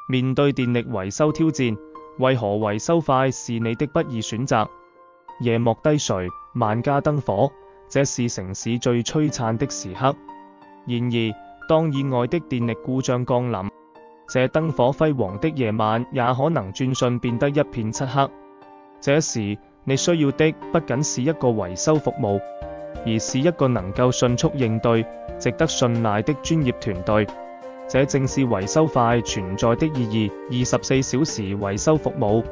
面對電力維修挑戰，為何維修快是你的不二選擇？夜幕低垂，萬家燈火，這是城市最璀璨的時刻。然而，當意外的電力故障降臨，這燈火輝煌的夜晚也可能轉瞬變得一片漆黑。這時，你需要的不僅是一個維修服務，而是一個能夠迅速應對、值得信賴的專業團隊。這正是維修快存在的意義。24小時維修服務。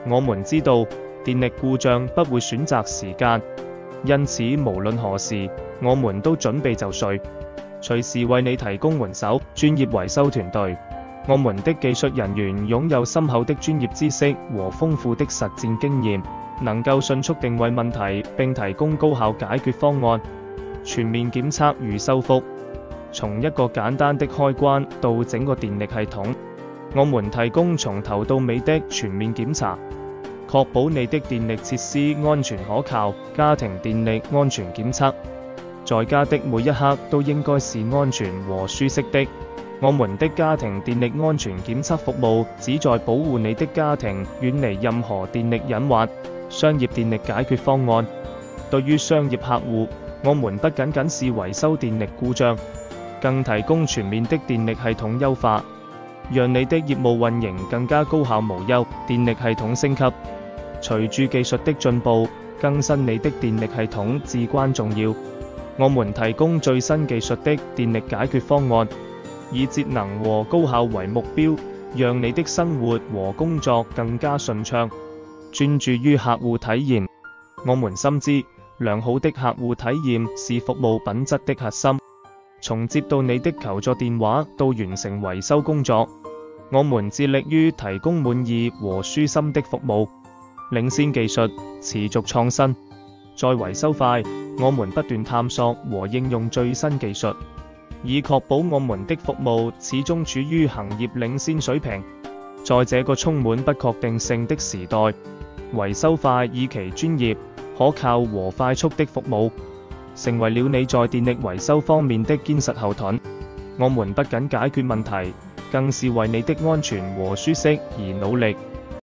我們知道，電力故障不會選擇時間，因此無論何時，我們都準備就緒，隨時為你提供援手。專業維修團隊。我們的技術人員擁有深厚的專業知識和豐富的實戰經驗，能夠迅速定位問題並提供高效解決方案。全面檢測與修復。從一個簡單的開關到整個電力系統，我們提供從頭到尾的全面檢查，確保你的電力設施安全可靠。家庭電力安全檢測。在家的每一刻都應該是安全和舒適的。我們的家庭電力安全檢測服務旨在保護你的家庭遠離任何電力隱患。商業電力解決方案。對於商業客戶，我們不僅僅是維修電力故障，更提供全面的電力系統優化，讓你的業務運營更加高效無憂。電力系統升級。隨住技術的進步，更新你的電力系統至關重要。我們提供最新技術的電力解決方案，以節能和高效為目標，讓你的生活和工作更加順暢。專注於客戶體驗。我們深知，良好的客戶體驗是服務品質的核心。從接到你的求助電話到完成維修工作，我們致力於提供滿意和舒心的服務。領先技術，持續創新。在維修快，我們不斷探索和應用最新技術，以確保我們的服務始終處於行業領先水平。在這個充滿不確定性的時代，維修快以其專業、可靠和快速的服務，成為了你在電力維修方面的堅實後盾。我們不僅解決問題，更是為你的安全和舒適而努力。